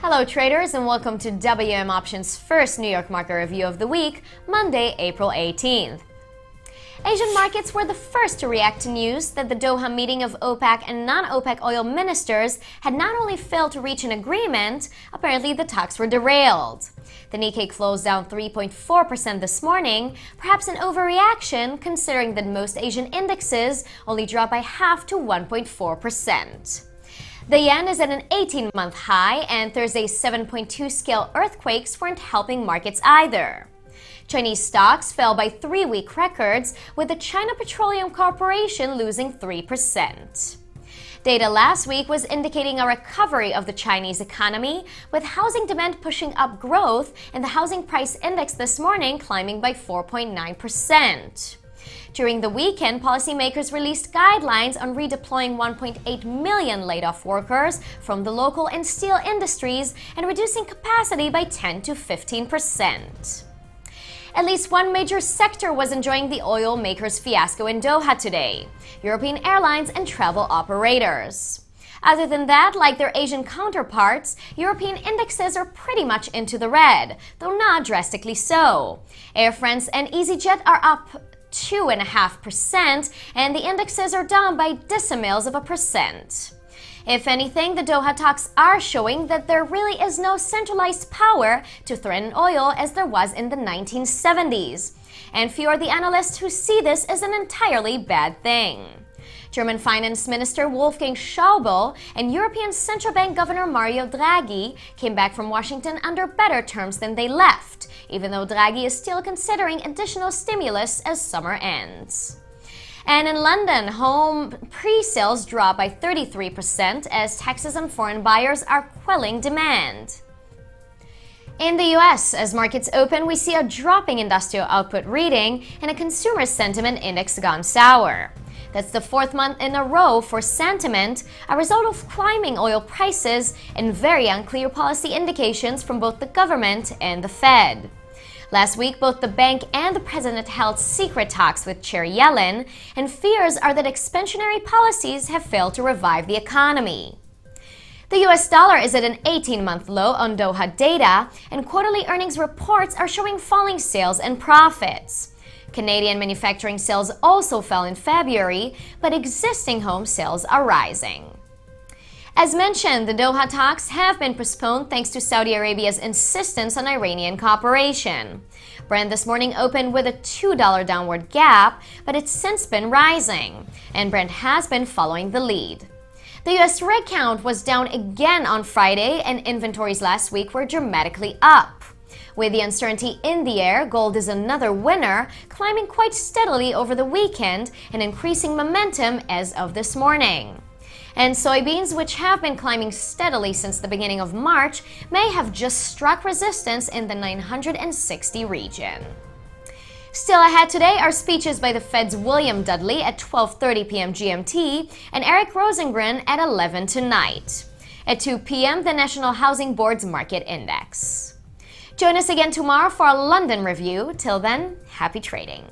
Hello traders and welcome to WMoption's first New York market review of the week, Monday, April 18th. Asian markets were the first to react to news that the Doha meeting of OPEC and non-OPEC oil ministers had not only failed to reach an agreement, apparently the talks were derailed. The Nikkei closed down 3.4% this morning, perhaps an overreaction considering that most Asian indexes only dropped by half to 1.4%. The yen is at an 18-month high, and Thursday's 7.2 scale earthquakes weren't helping markets either. Chinese stocks fell by 3-week records, with the China Petroleum Corporation losing 3%. Data last week was indicating a recovery of the Chinese economy, with housing demand pushing up growth and the housing price index this morning climbing by 4.9%. During the weekend, policymakers released guidelines on redeploying 1.8 million laid-off workers from the local and steel industries and reducing capacity by 10 to 15%. At least one major sector was enjoying the oil makers' fiasco in Doha today: European airlines and travel operators. Other than that, like their Asian counterparts, European indexes are pretty much into the red, though not drastically so. Air France and EasyJet are up 2.5%, and the indexes are down by decimals of a percent. If anything, the Doha talks are showing that there really is no centralized power to threaten oil as there was in the 1970s. And few are the analysts who see this as an entirely bad thing. German Finance Minister Wolfgang Schäuble and European Central Bank Governor Mario Draghi came back from Washington under better terms than they left, even though Draghi is still considering additional stimulus as summer ends. And in London, home pre-sales dropped by 33% as taxes on foreign buyers are quelling demand. In the US, as markets open, we see a dropping industrial output reading and a consumer sentiment index gone sour. That's the fourth month in a row for sentiment, a result of climbing oil prices and very unclear policy indications from both the government and the Fed. Last week, both the bank and the president held secret talks with Chair Yellen, and fears are that expansionary policies have failed to revive the economy. The US dollar is at an 18-month low on Doha data, and quarterly earnings reports are showing falling sales and profits. Canadian manufacturing sales also fell in February, but existing home sales are rising. As mentioned, the Doha talks have been postponed thanks to Saudi Arabia's insistence on Iranian cooperation. Brent this morning opened with a $2 downward gap, but it's since been rising, and Brent has been following the lead. The US rig count was down again on Friday, and inventories last week were dramatically up. With the uncertainty in the air, gold is another winner, climbing quite steadily over the weekend and increasing momentum as of this morning. And soybeans, which have been climbing steadily since the beginning of March, may have just struck resistance in the 960 region. Still ahead today are speeches by the Fed's William Dudley at 12:30 p.m. GMT and Eric Rosengren at 11 tonight. At 2 p.m., the National Housing Board's Market Index. Join us again tomorrow for our London review. Till then, happy trading.